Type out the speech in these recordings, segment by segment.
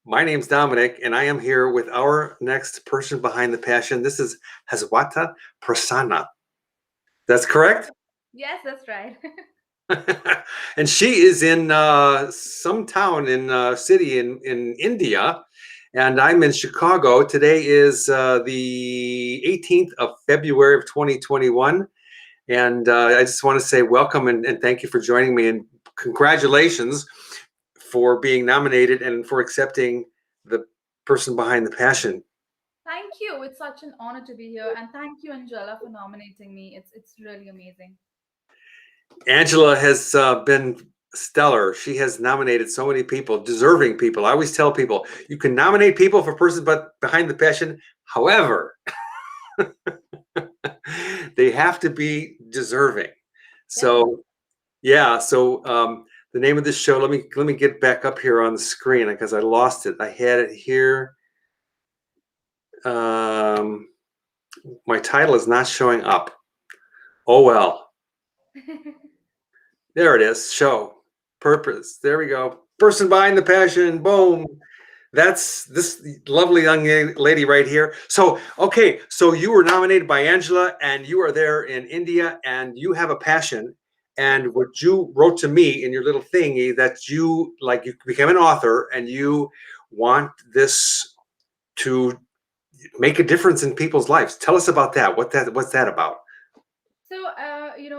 My name's Dominic, and I am here with our next person behind the passion. This is Haswata Prasanna. That's correct? Yes, that's right. And she is in some town in city in India, and I'm in Chicago. Today is the 18th of February of 2021, and I just want to say welcome and thank you for joining me, and congratulations for being nominated and for accepting the person behind the passion. Thank you. It's such an honor to be here, and thank you, Angela, for nominating me. It's really amazing. Angela has been stellar. She has nominated so many people, deserving people. I always tell people you can nominate people for person but behind the passion. However, they have to be deserving. Definitely. So yeah, so the name of this show. Let me get back up here on the screen because I lost it. I had it here. Um, my title is not showing up. Oh well. There it is. Show. Purpose. There we go. Person behind the passion. Boom. That's this lovely young lady right here. So, okay. So you were nominated by Angela and you are there in India and you have a passion. Yes. And what you wrote to me in your little thingy that you became an author and you want this to make a difference in people's lives. Tell us about that. What's that about? So,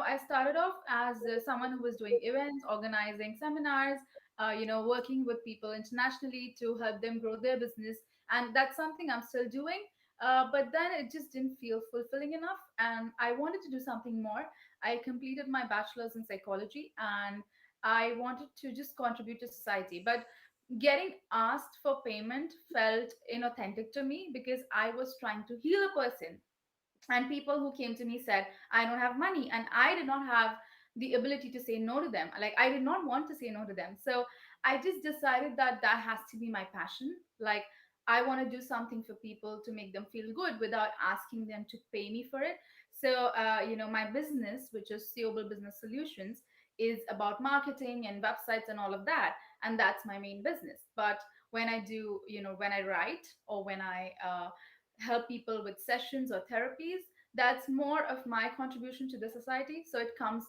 I started off as someone who was doing events, organizing seminars, working with people internationally to help them grow their business. And that's something I'm still doing. But then it just didn't feel fulfilling enough. And I wanted to do something more. I completed my bachelor's in psychology and I wanted to just contribute to society. But getting asked for payment felt inauthentic to me because I was trying to heal a person, and people who came to me said I don't have money, and I did not have the ability to say no to them. Like, I did not want to say no to them, so I just decided that that has to be my passion. Like, I want to do something for people to make them feel good without asking them to pay me for it. So my business, which is Seoable Business Solutions, is about marketing and websites and all of that, and that's my main business. But when I do, when I write, or when I help people with sessions or therapies, that's more of my contribution to the society. So it comes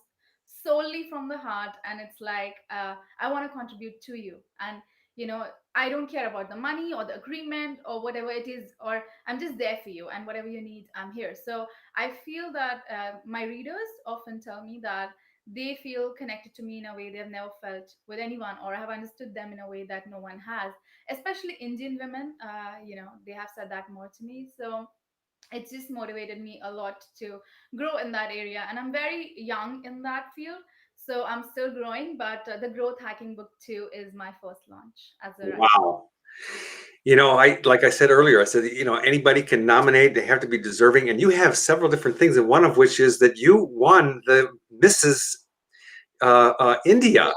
solely from the heart, and it's like, I want to contribute to you. And you know I don't care about the money or the agreement or whatever it is, or I'm just there for you, and whatever you need, I'm here. So I feel that my readers often tell me that they feel connected to me in a way they've never felt with anyone, or have understood them in a way that no one has, especially Indian women. They have said that more to me. So it's just motivated me a lot to grow in that area. And I'm very young in that field, so I'm still growing. But the Growth Hacking Book 2 is my first launch as a writer. Wow. I like I said earlier, I said, anybody can nominate, they have to be deserving. And you have several different things, and one of which is that you won the Mrs. India.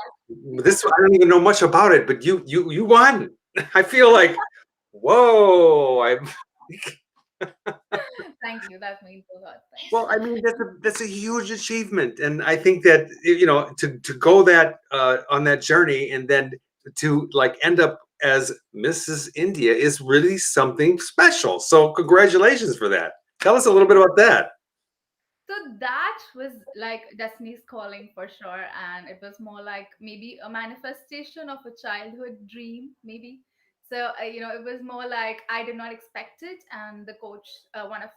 This I don't even know much about it, but you won. I feel like, whoa, I'm Thank you. That means a lot. Thanks. well, I mean, that's a huge achievement, and I think that to go that on that journey and then to like end up as Mrs. India is really something special. So congratulations for that. Tell us a little bit about that. So that was like Destiny's calling for sure. And it was more like maybe a manifestation of a childhood dream, maybe. So, it was more like I did not expect it. And the coach, one of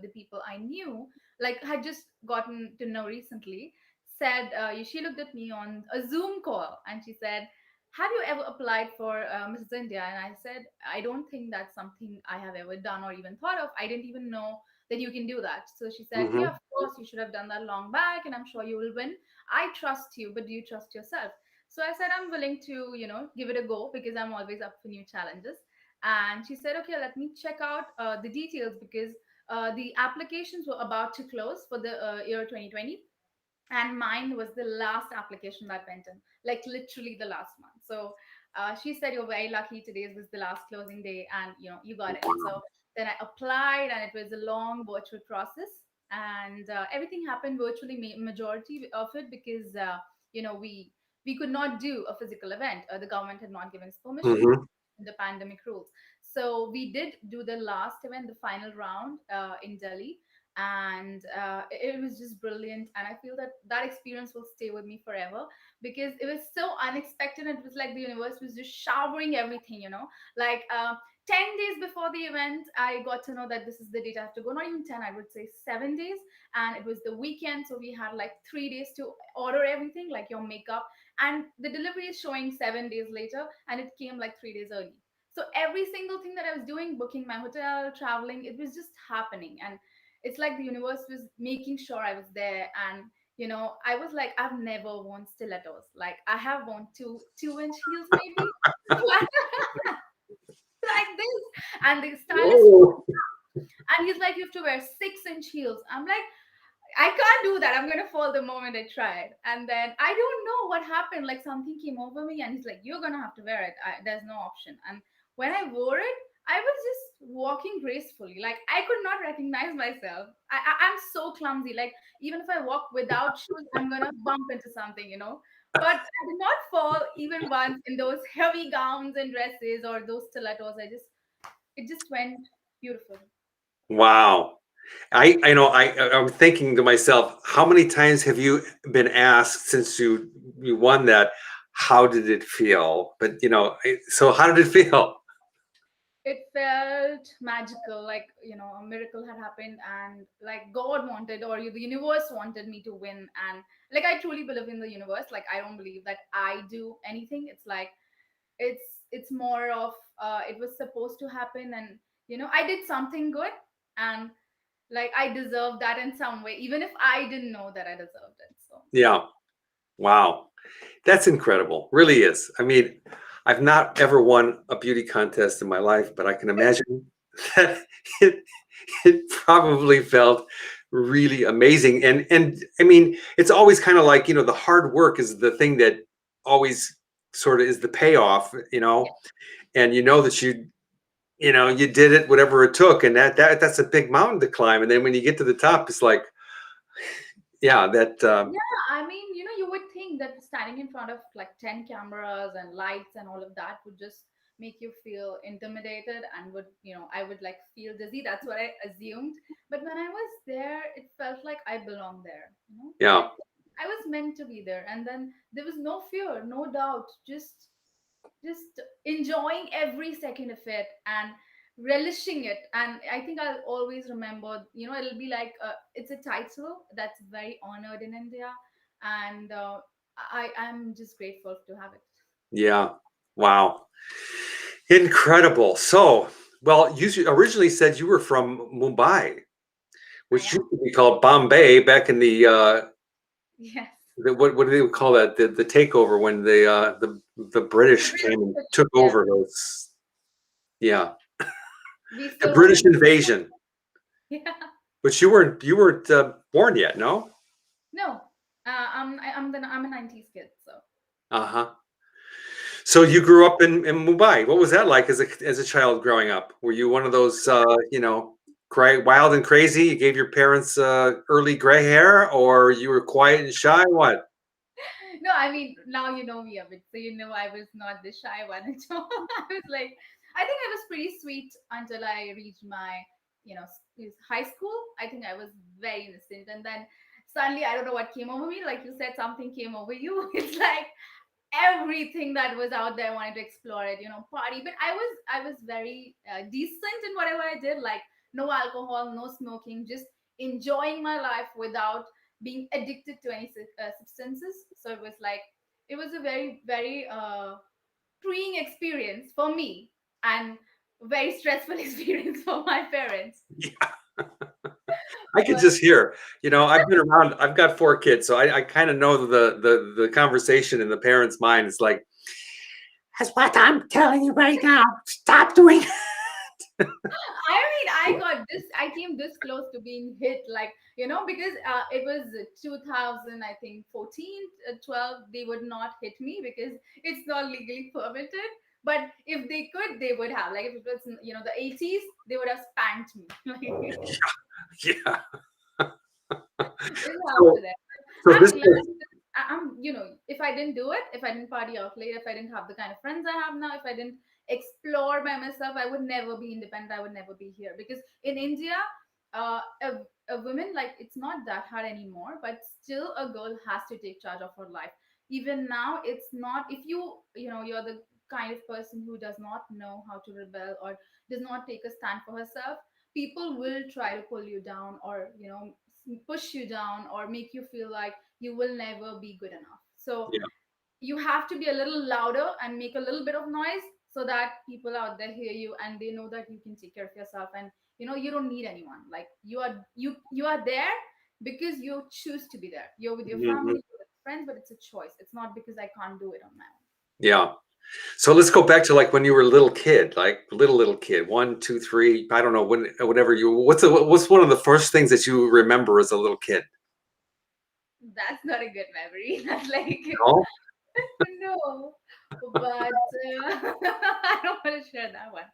the people I knew, like, had just gotten to know recently, said, she looked at me on a Zoom call and she said, have you ever applied for Mrs. India? And I said, I don't think that's something I have ever done or even thought of. I didn't even know that you can do that. So she said, yeah, Hmm. of course, you should have done that long back, and I'm sure you will win. I trust you, but do you trust yourself? So I said, I'm willing to, give it a go because I'm always up for new challenges. And she said, okay, let me check out the details because the applications were about to close for the year 2020, and mine was the last application that went in, like literally the last one. So she said, you're very lucky, today was the last closing day, and you got in. So then I applied, and it was a long virtual process, and everything happened virtually, majority of it, because we could not do a physical event. The government had not given us permission. Hmm. the pandemic rules. So we did do the last event, the final round in Delhi, and it was just brilliant. And I feel that that experience will stay with me forever because it was so unexpected. It was like the universe was just showering everything, like 10 days before the event, I got to know that this is the date I have to go. Not even 10, I would say 7 days. And it was the weekend. So we had like 3 days to order everything, like your makeup. And the delivery is showing 7 days later, and it came like 3 days early. So every single thing that I was doing, booking my hotel, traveling, it was just happening. And it's like the universe was making sure I was there. And I was like, I've never worn stilettos. Like I have worn two-inch heels maybe. Like this. And the stylist, Whoa. and he's like, you have to wear 6-inch heels. I'm like, I can't do that. I'm gonna fall the moment I try it. And then I don't know what happened. Like something came over me, and he's like, "You're gonna have to wear it. There's no option." And when I wore it, I was just walking gracefully. Like I could not recognize myself. I'm so clumsy. Like even if I walk without shoes, I'm gonna bump into something. But I did not fall even once in those heavy gowns and dresses or those stilettos. It just went beautiful. Wow. I'm thinking to myself, how many times have you been asked since you won that? How did it feel? But so how did it feel? It felt magical, like a miracle had happened, and like God wanted, or the universe wanted me to win. And like I truly believe in the universe. Like I don't believe that I do anything. It's like it's more of it was supposed to happen, and I did something good, and like I deserve that in some way, even if I didn't know that I deserved it. So Yeah. Wow. That's incredible. Really is. I mean, I've not ever won a beauty contest in my life, but I can imagine that it it probably felt really amazing. And I mean, it's always kind of like, the hard work is the thing that always sort of is the payoff, yeah, and that you did it whatever it took, and that's a big mountain to climb. And then when you get to the top, it's like, yeah, that yeah, I mean, you would think that standing in front of like 10 cameras and lights and all of that would just make you feel intimidated and I would like feel dizzy. That's what I assumed. But when I was there, it felt like I belonged there, yeah. like I was meant to be there. And then there was no fear, no doubt, just enjoying every second of it and relishing it. And I think I'll always remember, it'll be like it's a title that's very honored in India. And I'm just grateful to have it. Yeah. Wow. Incredible. So, well, you originally said you were from Mumbai, I which am. used to be called Bombay back in Yes. what do they call that? The takeover when the British came and took Yes, over those. Yeah, we the still want to British be. invasion. Yeah. But you weren't born yet, no? No, I'm a 90s kid, so Uh-huh. So you grew up in Mumbai. What was that like as a child growing up? Were you one of those wild and crazy? You gave your parents early gray hair, or you were quiet and shy? What? no, I mean, now you know me a bit, so I was not the shy one at all. I was like, I think I was pretty sweet until I reached my, high school. I think I was very innocent, and then suddenly I don't know what came over me. Like you said, something came over you. It's like everything that was out there, I wanted to explore it, party. But I was very decent in whatever I did, like no alcohol, no smoking, just enjoying my life without being addicted to any substances. So it was like it was a very very freeing experience for me, and very stressful experience for my parents. I could But just hear. I've been around. I've got 4 kids, so I kind of know the conversation in the parents' mind. It's like, that's what I'm telling you right now. Stop doing. I mean, I came this close to being hit, like, because it was 2000, I think, 14, 12, they would not hit me because it's not legally permitted. But if they could, they would have. Like, if it was, the 80s, they would have spanked me. Like, Yeah. it's out So, to them. so I'm this glad was, that if I didn't do it, if I didn't party out late, if I didn't have the kind of friends I have now, if I didn't explore by myself, I would never be independent. I would never be here, because in India, a woman, like, it's not that hard anymore, but still a girl has to take charge of her life. Even now, it's not, if you're the kind of person who does not know how to rebel or does not take a stand for herself, people will try to pull you down, or push you down, or make you feel like you will never be good enough. So Yeah. you have to be a little louder and make a little bit of noise, so that people out there hear you and they know that you can take care of yourself, and you don't need anyone. Like, you are there because you choose to be there. You're with your family, Mhm. you're with friends, but it's a choice. It's not because I can't do it on my own. Yeah. So let's go back to like when you were a little kid, like little kid, one, two, three. I don't know when, whatever you. What's one of the first things that you remember as a little kid? That's not a good memory. That's like, No. no. But I don't want to share that one.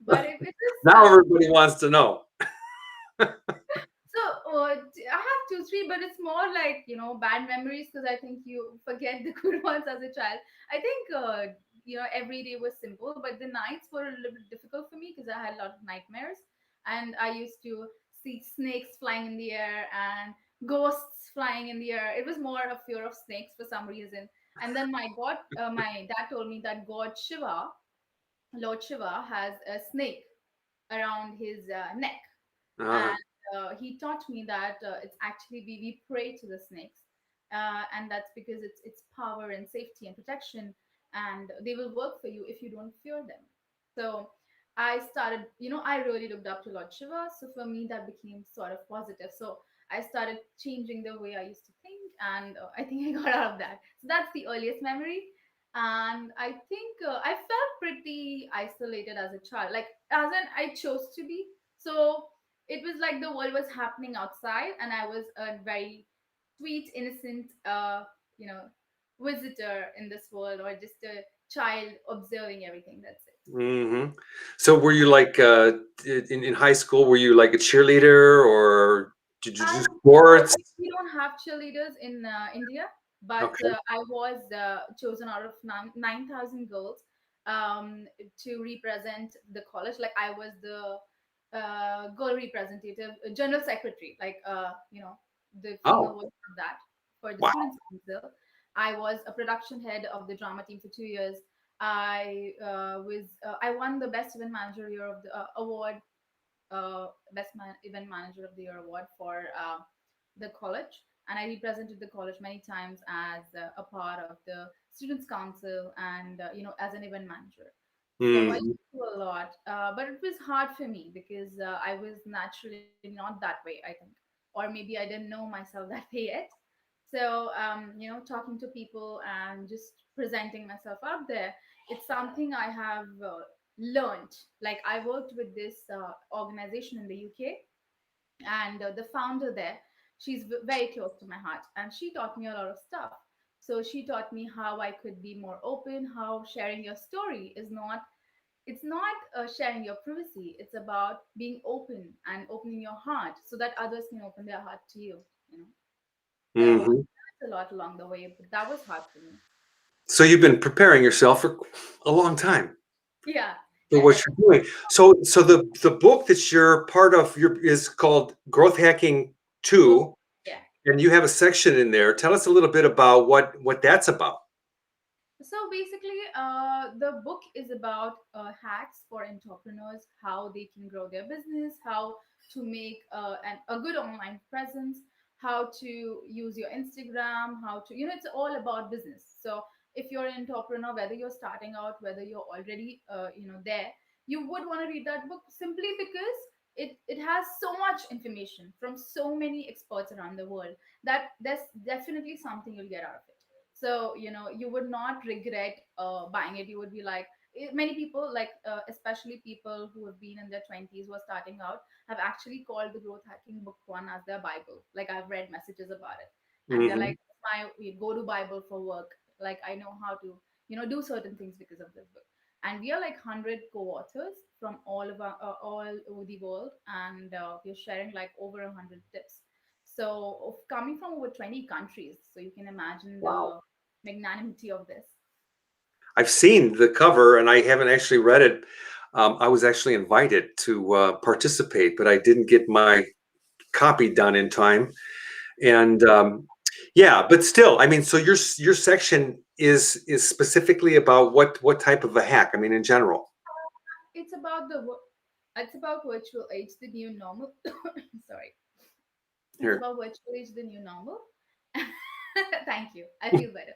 But if it is Now everybody wants to know. so, I have two, three, but it's more like, bad memories, because I think you forget the good ones as a child. I think, every day was simple, but the nights were a little bit difficult for me because I had a lot of nightmares. And I used to see snakes flying in the air and ghosts flying in the air. It was more a fear of snakes for some reason. And then my dad told me that Lord Shiva, has a snake around his neck. Uh, And he taught me that it's actually, we pray to the snakes, and that's because it's power and safety and protection, and they will work for you if you don't fear them. So I started, I really looked up to Lord Shiva, so for me that became sort of positive. So I started changing the way I used to think, and I think I got out of that. So that's the earliest memory. And I think I felt pretty isolated as a child, like, as an I chose to be. So it was like the world was happening outside, and I was a very sweet, innocent, you know visitor in this world, or just a child observing everything. That's it. hmm So were you like in high school? Were you like a cheerleader or did you do sports? We don't have cheerleaders in India, but Okay. I was chosen out of 9,000 girls, to represent the college. Like, I was the girl representative, general secretary, like, the female Oh, version of that, for the wow. students' council. I was a production head of the drama team for 2 years. I won the best event manager year of the award, event manager of the year award for the college. And I represented the college many times as a part of the students council, and as an event manager. So I used hmm to do a lot, but it was hard for me because I was naturally not that way, I think, or maybe I didn't know myself that way yet. So, talking to people and just presenting myself out there, it's something I have learned. Like, I worked with this organization in the UK, and the founder there, she's very close to my heart, and she taught me a lot of stuff. So she taught me how I could be more open, how sharing your story is not, it's not sharing your privacy. It's about being open and opening your heart so that others can open their heart to you. You know. So I hmm learned a lot along the way, but that was hard for me. So you've been preparing yourself for a long time Yeah, for I what did. you're doing. So the book that you're part of is called Growth Hacking Go. 2, Yeah. and you have a section in there. Tell us a little bit about what that's about. So basically, the book is about hacks for entrepreneurs, how they can grow their business, how to make a good online presence, how to use your Instagram, how to, it's all about business. So if you're an entrepreneur, whether you're starting out, whether you're already, there, you would want to read that book simply because it has so much information from so many experts around the world that there's definitely something you'll get out of it. So you would not regret buying it. You would be like, many people, like, especially people who have been in their 20s, who are starting out, have actually called the growth hacking book one as their bible. Like, I've read messages about it, and they're hmm like, my go to bible for work. Like, I know how to do certain things because of this book. And we are like 100 co-authors from all over the world, and we're sharing like over 100 tips. So, coming from over 20 countries, so you can imagine Wow. the magnanimity of this. I've seen the cover and I haven't actually read it. I was actually invited to participate, but I didn't get my copy done in time. And yeah, but still, I mean, so your section is specifically about what type of a hack? I mean, in general. It's about it's about virtual age, the new normal. Sorry, it's Here. about virtual age, the new normal. Thank you. I feel better.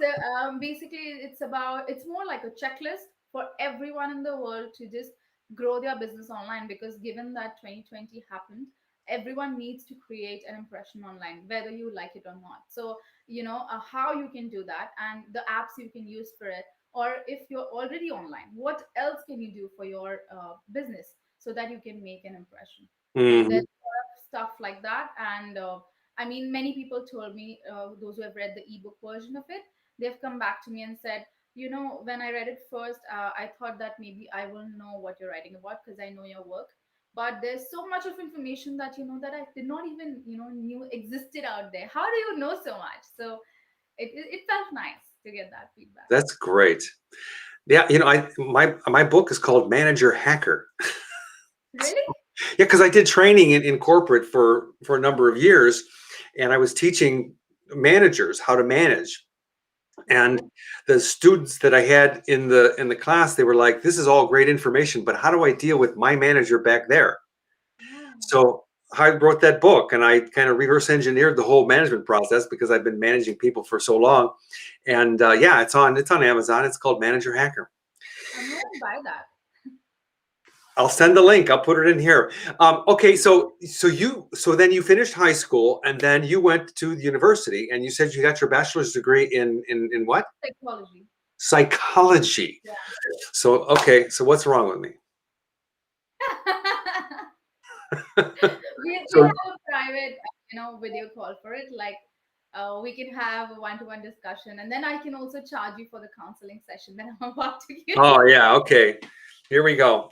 So basically, it's more like a checklist for everyone in the world to just grow their business online, because given that 2020 happened, everyone needs to create an impression online, whether you like it or not. So, how you can do that and the apps you can use for it, or if you're already online, what else can you do for your business so that you can make an impression? There's Mhm. a lot of stuff like that. And I mean, many people told me, those who have read the ebook version of it, they've come back to me and said, when I read it first, I thought that maybe I will know what you're writing about because I know your work. But there's so much of information that that I did not even knew existed out there. How do you know so much? So it felt nice to get that feedback. That's great. Yeah, I my book is called Manager Hacker. Really? Yeah, because I did training in corporate for a number of years, and I was teaching managers how to manage. And Wow. the students that I had in the class, they were like, "This is all great information, but how do I deal with my manager back there?" Ah, So I wrote that book, and I kind of reverse engineered the whole management process because I've been managing people for so long. And yeah, it's on Amazon. It's called Manager Hacker. I'm gonna buy that. I'll send the link. I'll put it in here. Okay, so then you finished high school, and then you went to the university, and you said you got your bachelor's degree in what? Psychology. Psychology. Yeah. So okay, so what's wrong with me? We So have a private video call for it. Like, we can have a one-to-one discussion, and then I can also charge you for the counseling session that I'm about to give. oh yeah, okay. Here we go.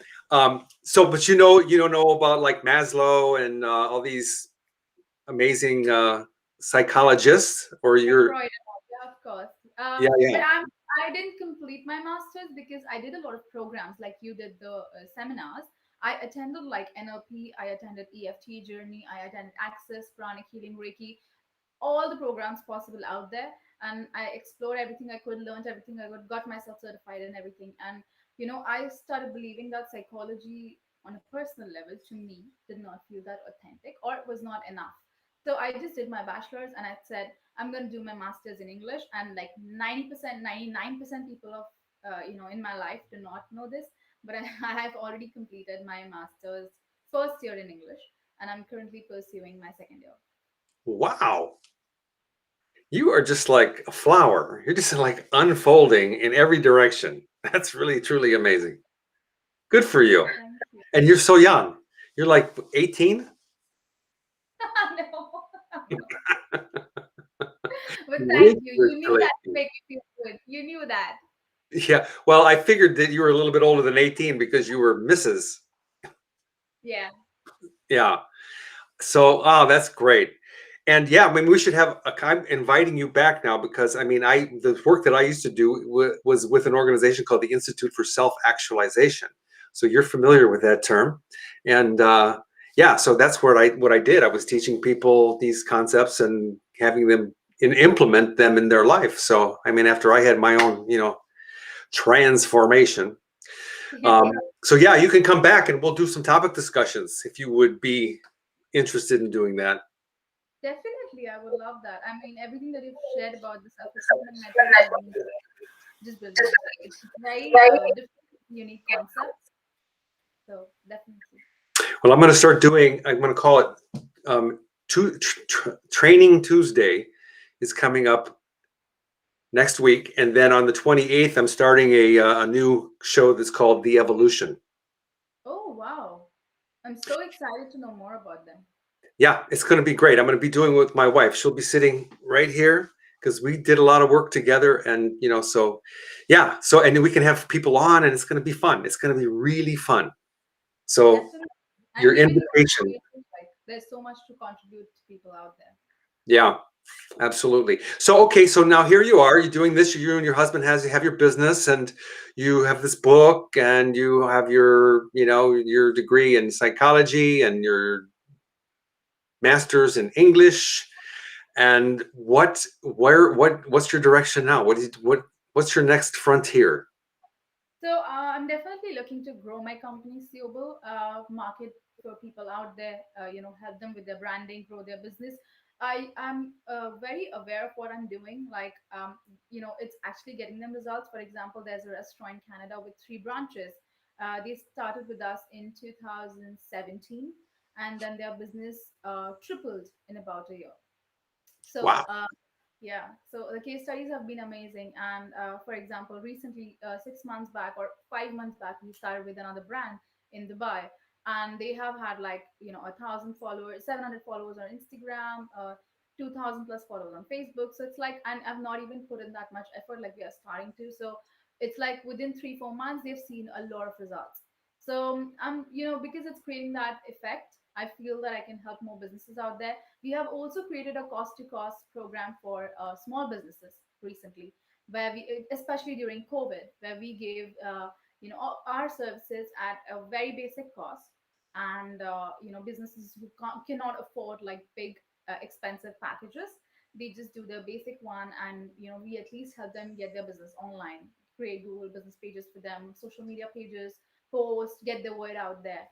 So but you don't know about like Maslow and all these amazing psychologists, or Like you're Freud, yeah, of course. yeah, But yeah. I didn't complete my master's because I did a lot of programs, like you did the seminars. I attended like NLP, I attended EFT journey, I attended Access, Pranic Healing, Reiki, all the programs possible out there. And I explored everything I could, learned everything I could, got myself certified and everything. And I started believing that psychology on a personal level to me did not feel that authentic, or it was not enough. So I just did my bachelor's and I said, I'm going to do my master's in English. And like 90%, 99% people of in my life do not know this, but I have already completed my master's first year in English, and I'm currently pursuing my second year. Wow. You are just like a flower. You're just like unfolding in every direction. That's really truly amazing. Good for you. Thank you. And you're so young. You're like 18? No, I'm not. But thank you. You're You knew still that to 18. make me feel good. You knew that. Yeah. Well, I figured that you were a little bit older than 18 because you were Mrs. Yeah. Yeah. So, oh, that's great. And yeah, I mean, we should have. I'm inviting you back now because I mean, the work that I used to do was with an organization called the Institute for Self-Actualization. So you're familiar with that term, and yeah, so that's what I did. I was teaching people these concepts and having them implement them in their life. So I mean, after I had my own, transformation. Um, so yeah, you can come back and we'll do some topic discussions if you would be interested in doing that. Definitely, I would love that. I mean, everything that you've shared about the self-improvement method has been just brilliant. It's very different, unique concept. So definitely. Well, I'm going to call it Training Tuesday is coming up next week. And then on the 28th, I'm starting a new show that's called The Evolution. Oh, wow. I'm so excited to know more about them. Yeah, it's going to be great. I'm going to be doing it with my wife. She'll be sitting right here because we did a lot of work together. And, so yeah. So, and we can have people on and it's going to be fun. It's going to be really fun. So Definitely. And your we can invitation. contribute, like, there's so much to contribute to people out there. Yeah. Absolutely. So okay, so now here you are. You're doing this. You and your husband has have your business, and you have this book, and you have your your degree in psychology and your master's in English. And what's your direction now? What's your next frontier? So I'm definitely looking to grow my company, Siobo, market for people out there, help them with their branding, grow their business. I am very aware of what I'm doing. Like, it's actually getting them results. For example, there's a restaurant in Canada with 3 branches. They started with us in 2017, and then their business tripled in about a year. Wow. So yeah, so the case studies have been amazing. And for example, recently, 6 months back or 5 months back, we started with another brand in Dubai, and they have had like 1,000 followers, 700 followers on Instagram, 2,000 plus followers on Facebook. So it's like, and I've not even put in that much effort. Like we are starting to, so it's like within 3 4 months they've seen a lot of results. So because it's creating that effect, I feel that I can help more businesses out there. We have also created a cost to cost program for small businesses recently, where we, especially during COVID, where we gave our services at a very basic cost, and businesses who cannot afford like big expensive packages, they just do the basic one, and we at least help them get their business online, create Google business pages for them, social media pages, post, get the word out there.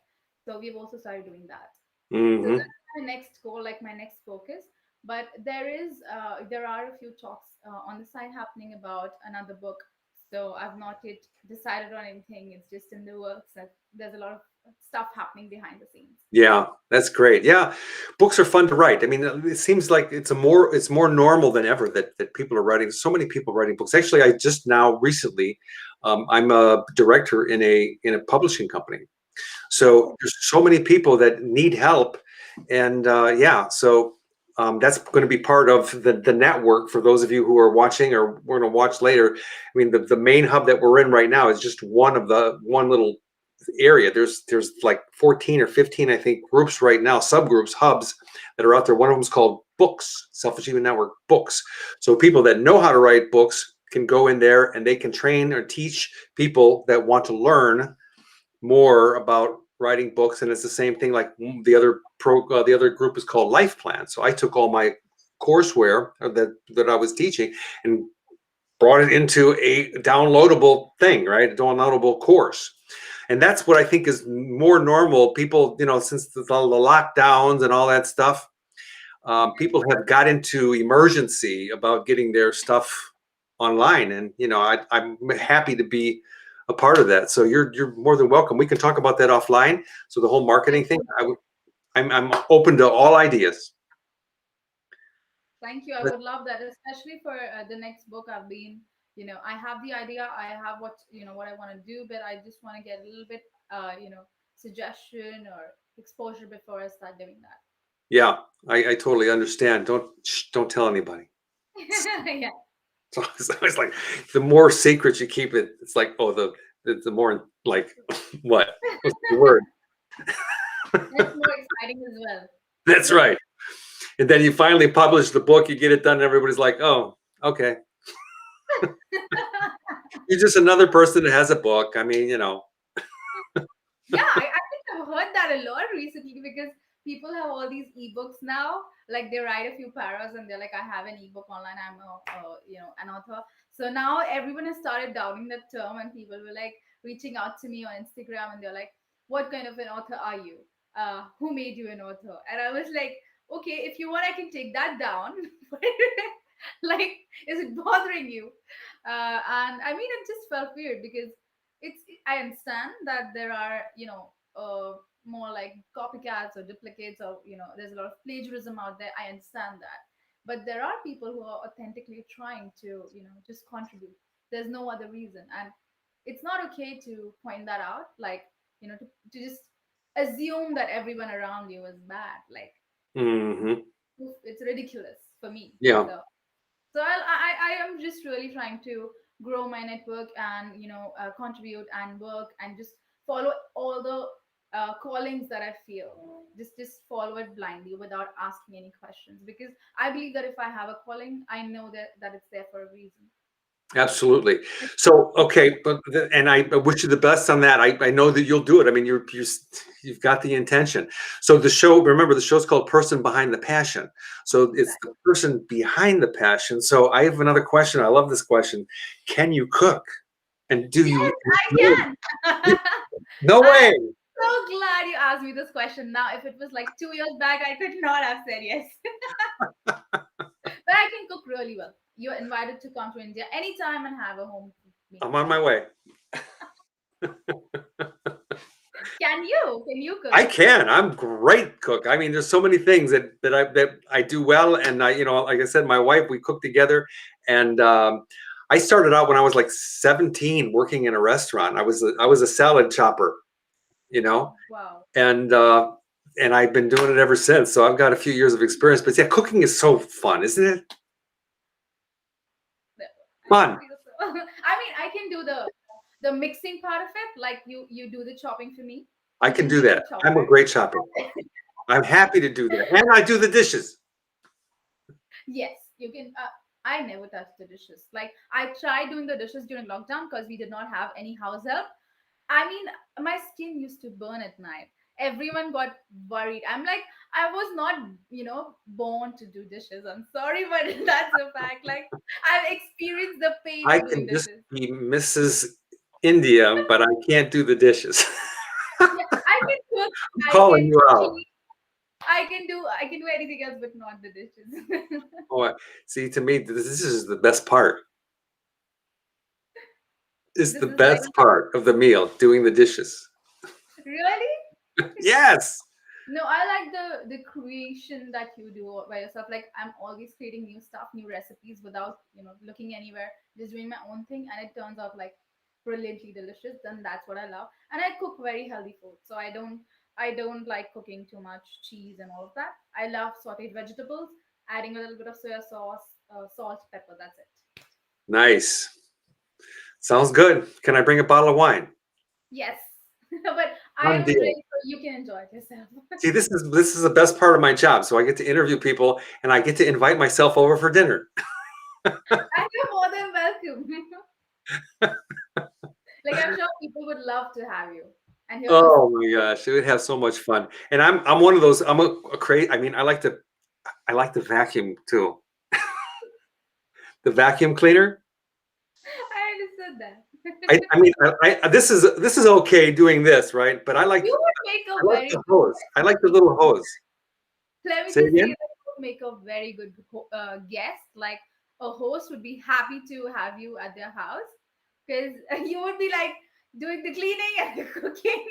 So we've also started doing that. So Hmm. that's my next goal, like my next focus. But there are a few talks on the side happening about another book. So I've not yet decided on anything. It's just in the works. There's a lot of stuff happening behind the scenes. Yeah, that's great. Yeah, books are fun to write. I mean, it seems like it's more normal than ever that people are writing. So many people writing books. Actually, I just now recently, I'm a director in a publishing company. So Oh, there's so many people that need help, and yeah, so that's going to be part of the network for those of you who are watching or we're going to watch later. I mean, the main hub that we're in right now is just one little area. There's like 14 or 15, I think, groups right now, subgroups, hubs that are out there. One of them is called Books, Self Achievement Network Books. So people that know how to write books can go in there and they can train or teach people that want to learn more about writing books. And it's the same thing like the other group is called Life Plan. So I took all my courseware that I was teaching and brought it into a downloadable thing, right? A downloadable course. And that's what I think is more normal. People, since all the lockdowns and all that stuff, people have got into emergency about getting their stuff online, and I'm happy to be a part of that. So you're more than welcome. We can talk about that offline. So the whole marketing thing, I'm open to all ideas. thank you. I would love that, especially for the next book. I have the idea, I have what I want to do, but I just want to get a little bit, suggestion or exposure before I start doing that. Yeah, I totally understand. Don't tell anybody. Yeah, So it's like the more secrets you keep it, it's like the more like what? What's the word? that's more exciting as That's well. right. And then you finally publish the book, you get it done, and everybody's like, "Oh, okay, you're just another person that has a book." I mean, Yeah, I think I've heard that a lot recently because people have all these ebooks now. Like they write a few paras and they're like, I have an ebook online. I'm an author. So now everyone has started doubting that term, and people were like reaching out to me on Instagram, and they're like, what kind of an author are you? Who made you an author? And I was like, okay, if you want, I can take that down. Like, is it bothering you? And I mean, it just felt weird because it's I understand that there are more like copycats or duplicates, or there's a lot of plagiarism out there. I understand that, but there are people who are authentically trying to just contribute. There's no other reason, and it's not okay to point that out, like to just assume that everyone around you is bad. Like, hmm it's ridiculous for me. yeah. So I am just really trying to grow my network and contribute and work and just follow all the callings that I feel. Just follow it blindly without asking any questions, because I believe that if I have a calling, I know that it's there for a reason. Absolutely. So, okay, and I wish you the best on that. I know that you'll do it. I mean, you've got the intention. So the show, remember, the show's called Person Behind the Passion. So it's the Exactly. person behind the passion. So I have another question. I love this question. Can you cook? And do you Yes, I enjoy can. it? No way. I'm so glad you asked me this question. Now, if it was like 2 years back, I could not have said yes. But I can cook really well. You're invited to come to India anytime and have a home meal. I'm on my way. Can you? Can you I cook? can. I'm great cook. I mean, there's so many things that I do well, and like I said, my wife, we cook together, and I started out when I was like 17, working in a restaurant. I was a salad chopper, you know, Wow. and and I've been doing it ever since. So I've got a few years of experience. But yeah, cooking is so fun, isn't it? I Fun. feel so. I mean, I can do the mixing part of it. Like you do the chopping for me. I You can can do be that. the I'm a chopper. great chopper. I'm happy to do that, and I do the dishes. Yes, you can. I never touch the dishes. Like I tried doing the dishes during lockdown because we did not have any house help. I mean, my skin used to burn at night. Everyone got worried. I'm like, I was not, born to do dishes. I'm sorry, but that's a fact. Like, I've experienced the pain I of doing can just dishes. be Mrs. India, but I can't do the dishes. Yeah, I can cook, I'm I calling can you out. clean, I can do anything else, but not the dishes. Oh, see, to me, this is the best part. It's This the is like best part of the meal, doing the dishes. really. Yes. No, I like the creation that you do by yourself. Like I'm always creating new stuff, new recipes without looking anywhere, just doing my own thing, and it turns out like brilliantly delicious. Then that's what I love, and I cook very healthy food. So I don't like cooking too much cheese and all of that. I love sautéed vegetables, adding a little bit of soya sauce, salt, pepper. That's it. Nice. Sounds good. Can I bring a bottle of wine? Yes, but I Done will deal. drink so you can enjoy it yourself. See, this is the best part of my job. So I get to interview people and I get to invite myself over for dinner. And you're more than welcome. Like I'm sure people would love to have you and hear us. Oh my gosh, it would have so much fun. And I'm one of those. I'm a crazy. I mean, I like to vacuum too. The vacuum cleaner. I understood that. I mean, this is okay doing this, right? But I like You would make I a like very the good hose. I like the guest. little hose. Let me Say just say again? that you would make a very good guest. Like a host would be happy to have you at their house because you would be like doing the cleaning and the cooking.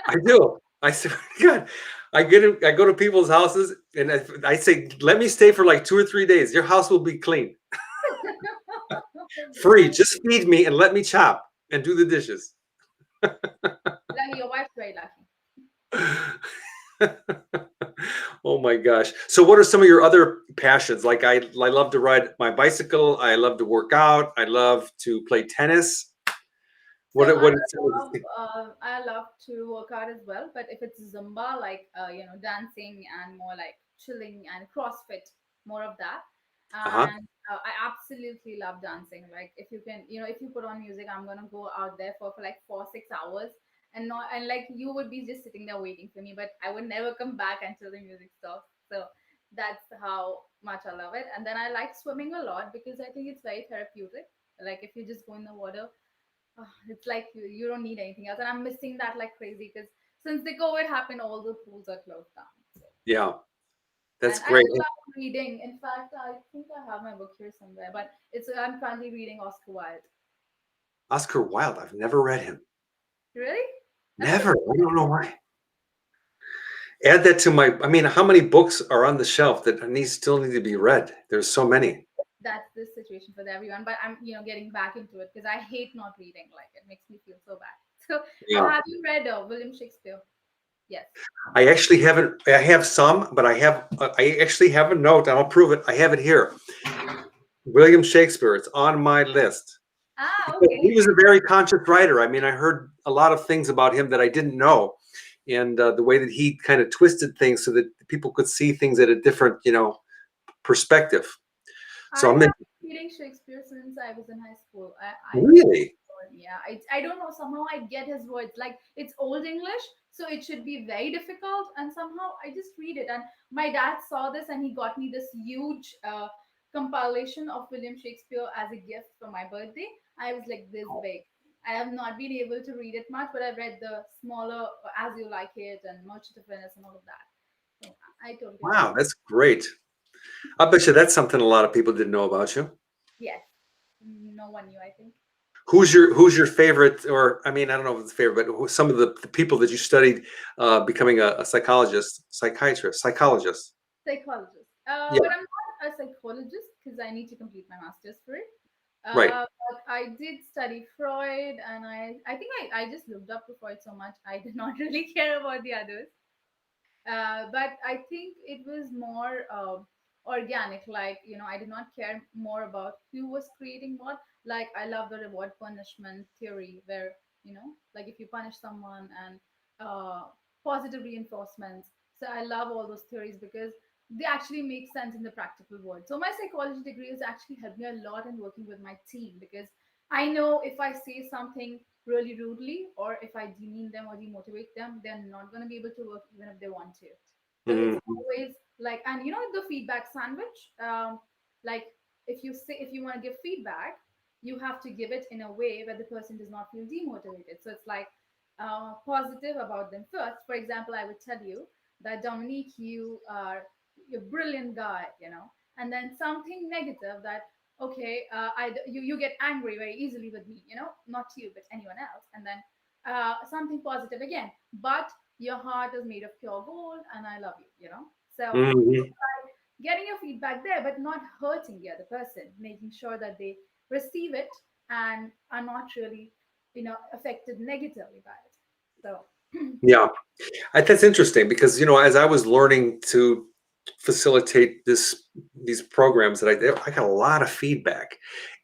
I do. I swear to God. I go to people's houses and I say, let me stay for like 2 or 3 days. Your house will be clean. Free. Wow. Just feed me and let me chop and do the dishes. Lucky, your wife's very lucky. Oh my gosh. So what are some of your other passions? Like I love to ride my bicycle. I love to work out. I love to play tennis. So What is some of the things? I love to work out as well, but if it's Zumba, like dancing and more like chilling and CrossFit, more of that. Uh-huh. And I absolutely love dancing. Like if you can, if you put on music, I'm gonna go out there for like 4 6 hours, and not and like you would be just sitting there waiting for me, but I would never come back until the music stops. So that's how much I love it. And then I like swimming a lot because I think it's very therapeutic. Like if you just go in the water, it's like you don't need anything else. And I'm missing that like crazy because since the COVID happened, all the pools are closed down. So, Yeah, that's and I great. love reading. In fact, I think I have my book here somewhere, but I'm currently reading Oscar Wilde. Oscar Wilde, I've never read him. Really? I think Never. I don't know why. Add that to my, I mean, how many books are on the shelf that still need to be read? There's so many. that's the situation for everyone. But I'm, getting back into it because I hate not reading. Like it makes me feel so bad. So, Yeah. have you read William Shakespeare? Yes. I actually haven't, I have some, but I actually have a note, and I'll prove it. I have it here. William Shakespeare, it's on my list. Ah, Because okay. he was a very conscious writer. I mean, I heard a lot of things about him that I didn't know. and the way that he kind of twisted things so that people could see things at a different, perspective. So I I'm in, have been reading Shakespeare since I was in high school. I love really. his word. Yeah, I don't know. Somehow I get his words. Like it's old English, so it should be very difficult. And somehow I just read it. And my dad saw this and he got me this huge compilation of William Shakespeare as a gift for my birthday. I was like this big. I have not been able to read it much, but I've read the smaller As You Like It and Merchant of Venice and all of that. So I totally Wow, understand. that's great. I bet you that's something a lot of people didn't know about you. Yes, no one knew, I think. Who's your favorite, or I mean, I don't know if it's favorite, but some of the people that you studied becoming a psychologist, psychiatrist, psychologist? Psychologist. Yeah, But I'm not a psychologist because I need to complete my master's for it. right. But I did study Freud, and I think I just looked up to Freud so much. I did not really care about the others. But I think it was more organic. Like, I did not care more about who was creating what. Like, I love the reward punishment theory, where, like if you punish someone and uh, positive reinforcements. So I love all those theories because they actually make sense in the practical world. So my psychology degree has actually helped me a lot in working with my team because I know if I say something really rudely or if I demean them or demotivate them, they're not going to be able to work even if they want to. So it's Mhm. always like, and the feedback sandwich, like if you want to give feedback, you have to give it in a way where the person does not feel demotivated. So it's like positive about them first. For example, I would tell you that Dominique, you're a brilliant guy, and then something negative that okay, you get angry very easily with me, not you but anyone else, and then something positive again, but your heart is made of pure gold and I love you. So Mhm. getting your feedback there but not hurting the other person, making sure that they receive it and are not really affected negatively by it. So Yeah, that's interesting because as I was learning to facilitate these programs that I got a lot of feedback,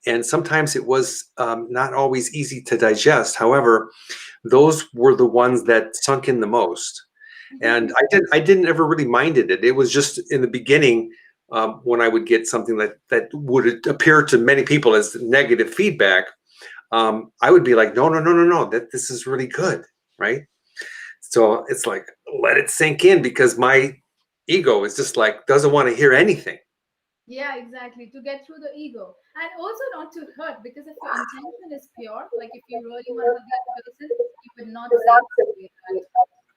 and sometimes it was not always easy to digest. However, those were the ones that sunk in the most. And I didn't ever really minded it. It was just in the beginning, when I would get something that would appear to many people as negative feedback. I would be like, no, no, no, no, no, that this is really good, right? So it's like, let it sink in because my ego is just like doesn't want to hear anything. yeah, exactly, to get through the ego and also not to hurt, because if your intention is pure, like if you really want to help the other person, you would not say it in a way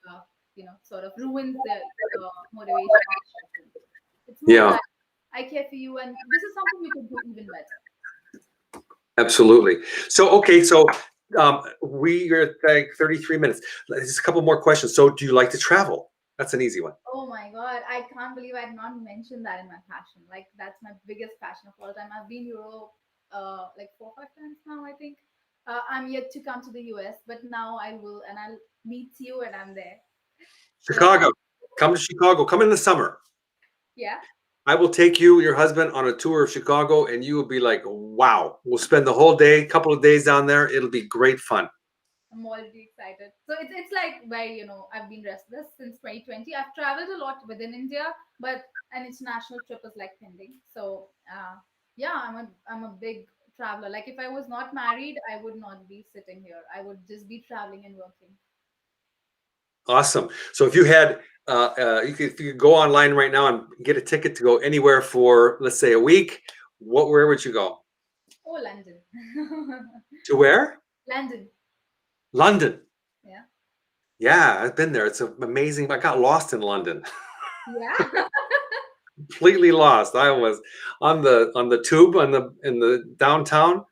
that sort of ruins the motivation of the person. It's more Yeah, like I care for you and this is something we could do even better. absolutely. So okay, so we are at like 33 minutes. Just a couple more questions. So do you like to travel? That's an easy one. Oh my god, I can't believe I did not mention that in my passion. Like that's my biggest passion of all time. I've been Europe like 4 or 5 times now, I think. I'm yet to come to the US, but now I will, and I'll meet you when I'm there. So Chicago. Come to Chicago. Come in the summer. yeah, I will take you, your husband, on a tour of Chicago, and you will be like, "Wow!" We'll spend the whole day, couple of days down there. It'll be great fun. I'm already excited. So it's like where I've been restless since 2020. I've traveled a lot within India, but an international trip is like pending. So yeah, I'm a big traveler. Like if I was not married, I would not be sitting here. I would just be traveling and working. Awesome. So if you could go online right now and get a ticket to go anywhere for, let's say, a week, where would you go? Oh, London. To where? London. London. Yeah. Yeah, I've been there. It's amazing. I got lost in London. Yeah. Completely lost. I was on the tube in the downtown.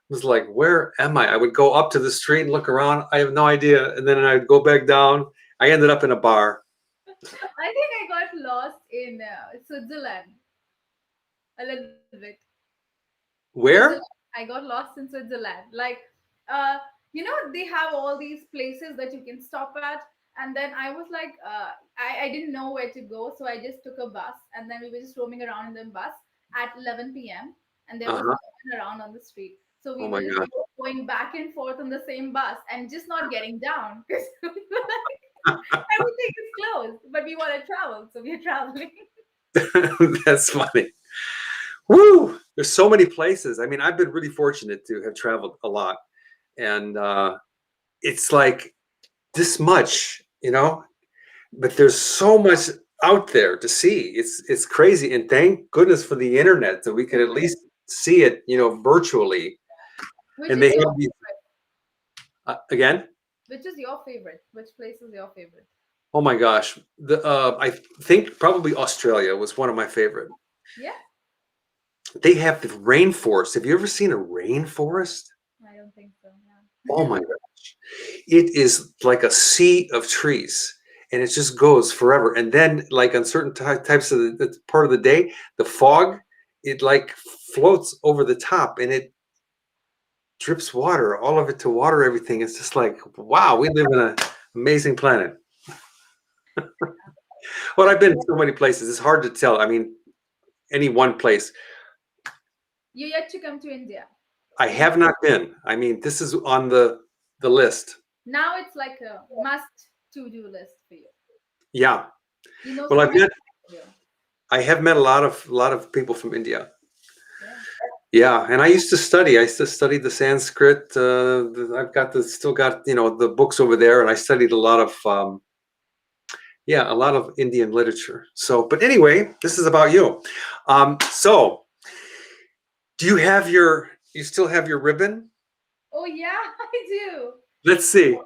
Was like, where am I? I would go up to the street and look around. I have no idea. And then I'd go back down. I ended up in a bar. I think I got lost in Switzerland a little bit. Switzerland. Where? I got lost in Switzerland. Like, they have all these places that you can stop at. And then I was like, I didn't know where to go. So I just took a bus. And then we were just roaming around in the bus at 11 p.m. And there was Uh-huh. no one around on the street. So Oh we were my just God. going back and forth on the same bus and just not getting down. Because Everything is closed, but we want to travel, so we are traveling. That's funny. Woo! There's so many places. I mean, I've been really fortunate to have traveled a lot, and it's like this much, but there's so much out there to see. It's crazy, and thank goodness for the internet that we can at least see it, virtually. Which And is they your have these favorite? again. Which is your favorite? Which place is your favorite? Oh my gosh, I think probably Australia was one of my favorite. Yeah, They have the rainforest. Have you ever seen a rainforest? I don't think so. Oh Yeah. my gosh. It is like a sea of trees and it just goes forever. And then like on certain types of the part of the day, the fog, it like floats over the top and it drips water, all of it to water everything. It's just like, wow, we live in an amazing planet. Well, I've been in so many places. It's hard to tell. I mean, any one place. You yet to come to India. I And have not been. I mean, this is on the list. now it's like a must to do list for you. Yeah. You know Well, so many people here. I have met a lot of people from India. Yeah. Yeah, and I used to study. I used to study the Sanskrit. I've got still got the books over there, and I studied a lot of yeah, a lot of Indian literature. So, but anyway, this is about you. So, do you still have your ribbon? Oh yeah, I do. Let's see.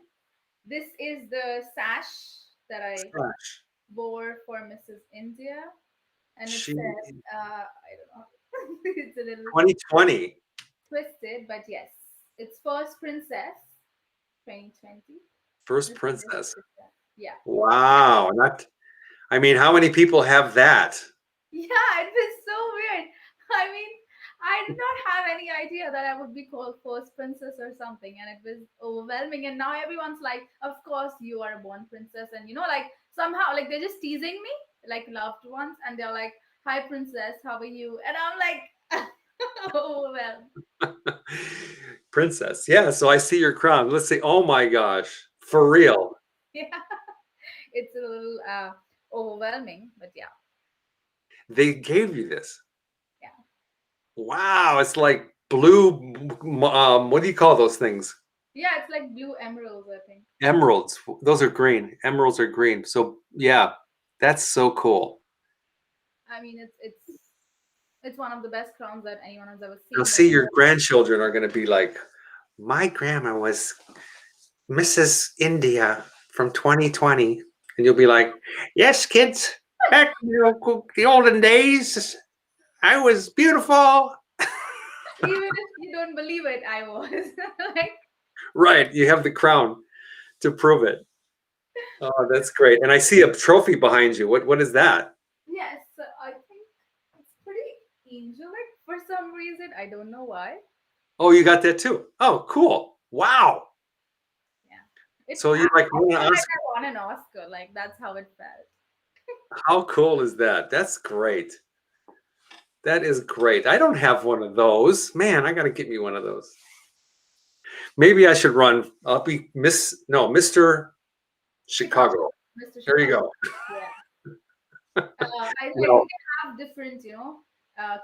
This is the sash that I Gosh, wore for Mrs. India, and it she says, I don't know, it's a little 2020 twisted, but yes, it's First Princess 2020. first This is princess. yeah. Wow, not. I mean, how many people have that? Yeah, it was so weird. I mean, I did not have any idea that I would be called first princess or something, and it was overwhelming. And now everyone's like, "Of course, you are a born princess," and like somehow, like they're just teasing me, like loved ones, and they're like, "Hi, princess, how are you?" And I'm like, overwhelmed. Princess. Yeah, so I see your crown. Let's see. Oh my gosh. For real. Yeah, it's a little overwhelming, but yeah, They gave you this. yeah, Wow, it's like blue what do you call those things? yeah. It's like blue emeralds, I think. Emeralds. Those are green. Emeralds are green. So, yeah. That's so cool. I mean, it's one of the best crowns that anyone has ever You'll seen. But see your grandchildren are going to be like, "My grandma was Mrs. India from 2020." And you'll be like, "Yes, kids. Back in the olden days, I was beautiful." even if you don't believe it, I was like, Right, you have the crown to prove it. Oh, that's great. And I see a trophy behind you. What is that? yes, I think it's pretty angelic for some reason. I don't know why. Oh, you got that too. Oh, cool. Wow. Yeah, it. So you like I won an feel like Oscar. I won an Oscar. Like that's how it felt. How cool is that? That's great. That is great. I don't have one of those. Man, I got to get me one of those. Maybe I should run. I'll be Mr. Chicago, Chicago. Mr. There you Chicago. go. Yeah, I think No, they have different,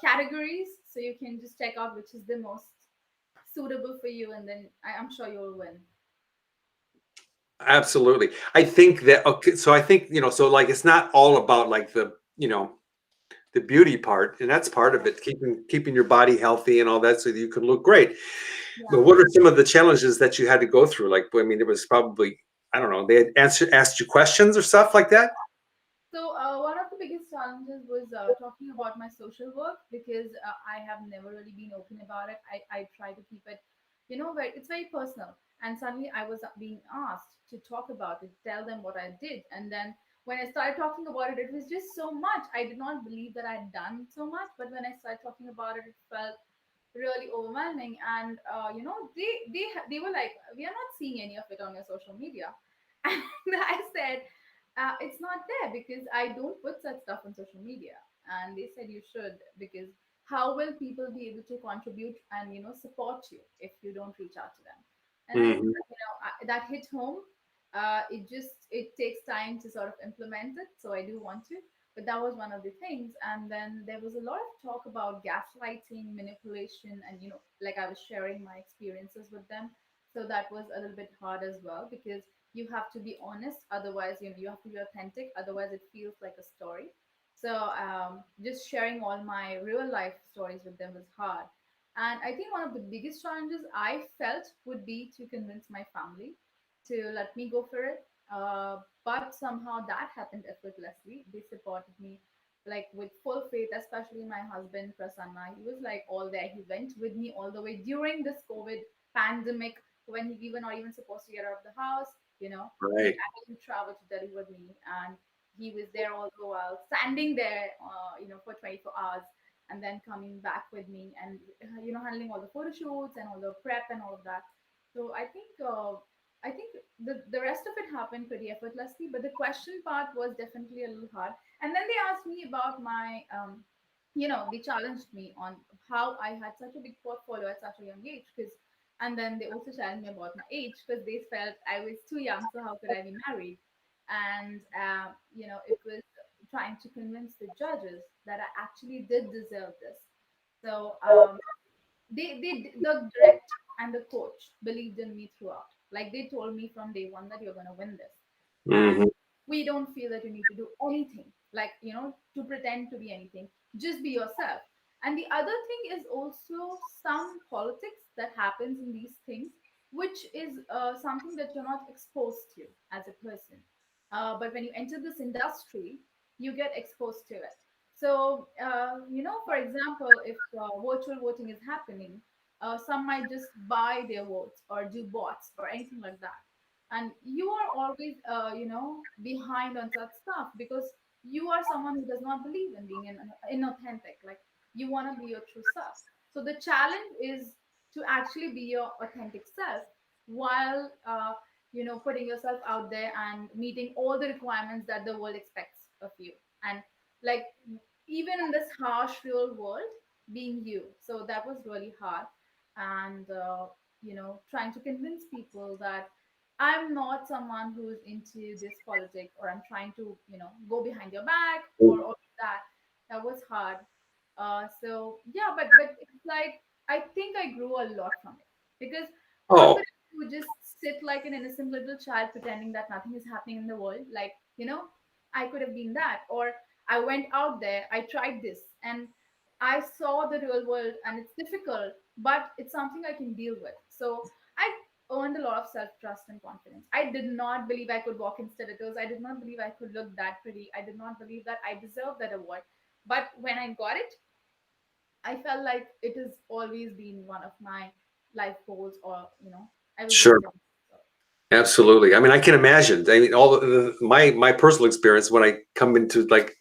categories, so you can just check out which is the most suitable for you, and then I'm sure you'll win. absolutely. I think that okay, so I think, so like it's not all about like the beauty part, and that's part of it, keeping your body healthy and all that so that you can look great. But Yeah. what are some of the challenges that you had to go through? Like, I mean, it was probably, I don't know, they had asked you questions or stuff like that? So one of the biggest challenges was talking about my social work because I have never really been open about it. I try to keep it, it's very personal. And suddenly I was being asked to talk about it, tell them what I did. And then when I started talking about it, it was just so much. I did not believe that I'd done so much. But when I started talking about it, it felt really overwhelming. And, they were like, we are not seeing any of it on your social media. And I said, it's not there because I don't put such stuff on social media. And they said you should because how will people be able to contribute and support you if you don't reach out to them? And I, Hmm. that hit home. It takes time to sort of implement it, so I do want to. But that was one of the things. And then there was a lot of talk about gaslighting, manipulation, and like I was sharing my experiences with them. So that was a little bit hard as well, because you have to be honest, otherwise you have to be authentic, otherwise it feels like a story. So just sharing all my real life stories with them was hard. And I think one of the biggest challenges I felt would be to convince my family to let me go for it. But somehow that happened effortlessly. They supported me like with full faith, especially my husband Prasanna. He was like all there. He went with me all the way during this COVID pandemic, when we were not even supposed to get out of the house. He Right. had to travel to Delhi with me, and he was there all the while, standing there, for 24 hours, and then coming back with me, and handling all the photo shoots and all the prep and all of that. So I think the rest of it happened pretty effortlessly, but the question part was definitely a little hard. And then they asked me about my, they challenged me on how I had such a big portfolio at such a young age. And then they also challenged me about my age, because they felt I was too young, so how could I be married? And, it was trying to convince the judges that I actually did deserve this. So, the director and the coach believed in me throughout. Like, they told me from day one that you're going to win this, and Hmm. we don't feel that you need to do anything, like, to pretend to be anything. Just be yourself. And the other thing is also some politics that happens in these things, which is something that you're not exposed to as a person. But when you enter this industry, you get exposed to it. So, for example, if virtual voting is happening, some might just buy their votes or do bots or anything like that. And you are always, behind on such stuff, because you are someone who does not believe in being inauthentic. Like, you want to be your true self. So the challenge is to actually be your authentic self, while, putting yourself out there and meeting all the requirements that the world expects of you. And, like, even in this harsh real world, being you. So that was really hard. And, trying to convince people that I'm not someone who's into this politics, or I'm trying to, go behind your back or all of that. That was hard. So yeah, but it's like, I think I grew a lot from it, because how Oh, could you just sit like an innocent little child pretending that nothing is happening in the world? Like, I could have been that. Or I went out there, I tried this, and I saw the real world, and it's difficult, but it's something I can deal with. So I earned a lot of self trust and confidence. I did not believe I could walk in stilettos. I did not believe I could look that pretty. I did not believe that I deserved that award. But when I got it, I felt like it has always been one of my life goals, or, I was sure. destined. So, Absolutely. I mean, I can imagine. I mean, all my personal experience when I come into like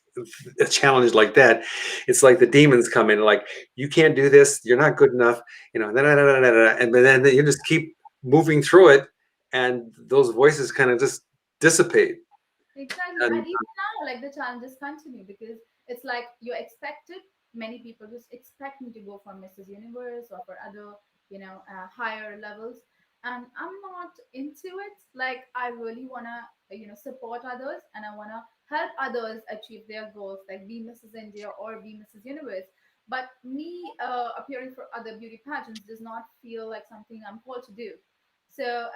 a challenge like that, it's like the demons come in, like you can't do this, you're not good enough, da, da, da, da, da, da, and then you just keep moving through it, and those voices kind of just dissipate. exactly. And And even now, like, the challenges continue, because it's like you're expected. Many people just expect me to go for Mrs. Universe or for other, higher levels. And I'm not into it. Like, I really want to, support others, and I want to help others achieve their goals, like be Mrs. India or be Mrs. Universe. But me appearing for other beauty pageants does not feel like something I'm called to do. So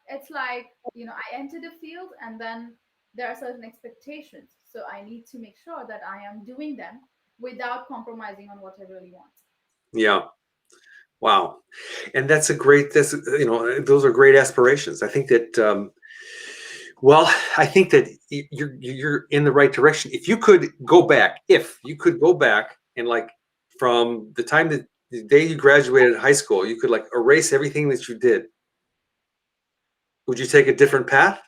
it's like, I entered the field, and then there are certain expectations. So I need to make sure that I am doing them without compromising on what I really want. yeah, wow, and that's a great. That's those are great aspirations. I think that. Well, I think that you're in the right direction. If you could go back, if you could go back and like from the time that the day you graduated high school, you could like erase everything that you did. Would you take a different path?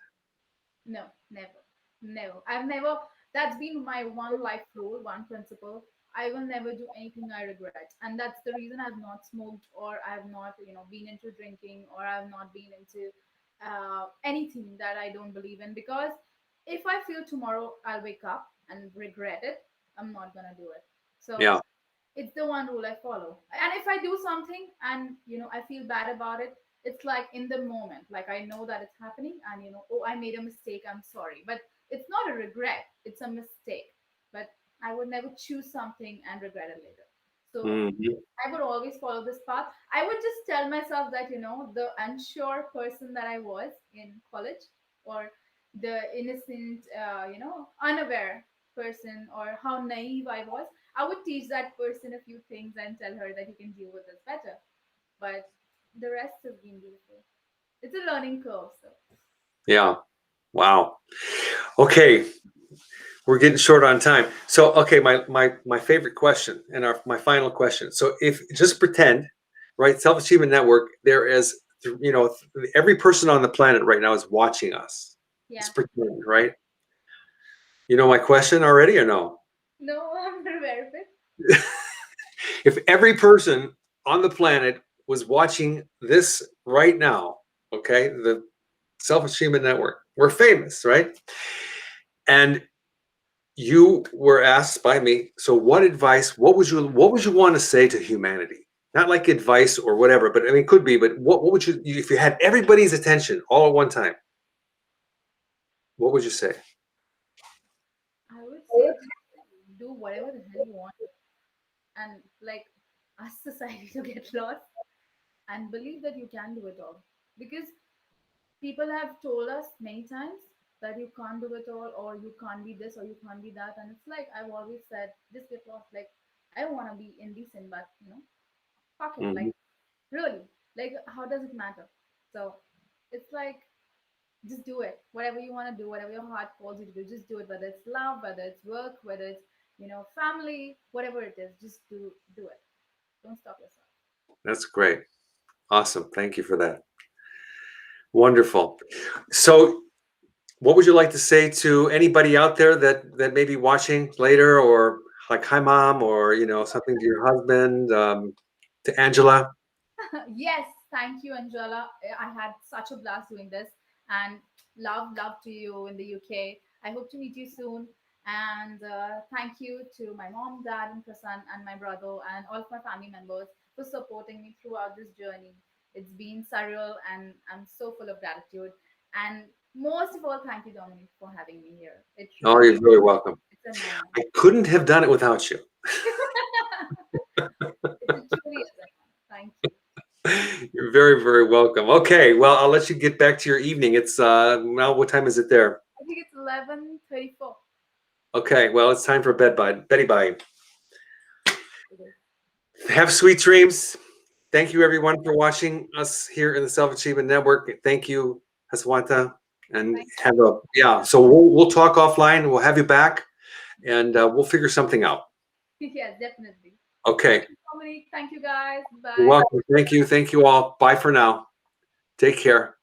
No, never. Never. I've never, that's been my one life rule, one principle. I will never do anything I regret. And that's the reason I've not smoked, or I've not, been into drinking, or I've not been into anything that I don't believe in. Because if I feel tomorrow I'll wake up and regret it, I'm not going to do it. So Yeah. it's the one rule I follow. And if I do something and I feel bad about it, it's like in the moment, like I know that it's happening, and oh, I made a mistake, I'm sorry, but it's not a regret, it's a mistake. But I would never choose something and regret it later. So Mhm. I would always follow this path. I would just tell myself that, the unsure person that I was in college, or the innocent, unaware person, or how naive I was, I would teach that person a few things and tell her that you can deal with this better. But the rest has been beautiful. It's a learning curve. So, Yeah. Wow. Okay, we're getting short on time. So, okay, my favorite question and my final question. So, if just pretend, right, Self Achievement Network, there is, every person on the planet right now is watching us. yeah. Just pretend, right? You know my question already or no? No, I'm not aware of it. If every person on the planet was watching this right now, okay, the Self Achievement Network, we're famous, right? And you were asked by me, so what would you want to say to humanity? Not like advice or whatever, but I mean, it could be, but what would you, if you had everybody's attention all at one time, what would you say? I would say just do whatever the hell you want, and like ask society to get lost and believe that you can do it all. Because people have told us many times that you can't do it all, or you can't be this, or you can't be that. And it's like I've always said, just get lost. Like, I don't want to be indecent, but fuck it. Mhm. Like, really, like, how does it matter? So it's like, just do it. Whatever you want to do, whatever your heart calls you to do, just do it. Whether it's love, whether it's work, whether it's family, whatever it is, just do it. Don't stop yourself. That's great. Awesome. Thank you for that. Wonderful. So, what would you like to say to anybody out there that may be watching later, or like, hi, mom, or something to your husband, to Angela? Yes, thank you, Angela. I had such a blast doing this, and love to you in the UK. I hope to meet you soon. And thank you to my mom, dad, and Prasan, and my brother, and all of my family members for supporting me throughout this journey. It's been surreal, and I'm so full of gratitude. And most of all, thank you, Dominic, for having me here. It Oh, really, you're very welcome. it's an honor. I couldn't have done it without you. It truly is an honor. Thank you. You're very, very welcome. Okay, well, I'll let you get back to your evening. It's now, what time is it there? I think it's 11:34. Okay, well, it's time for bed, bud. Betty bye. Have sweet dreams. Thank you, everyone, for watching us here in the Self Achievement Network. Thank you, Haswanta, and Thank have a, yeah. So we'll talk offline. We'll have you back, and we'll figure something out. you. Yes, definitely. Thank Okay. you, Dominique. Thank you, guys. You're Bye. welcome. Thank you. Thank you all. Bye for now. Take care.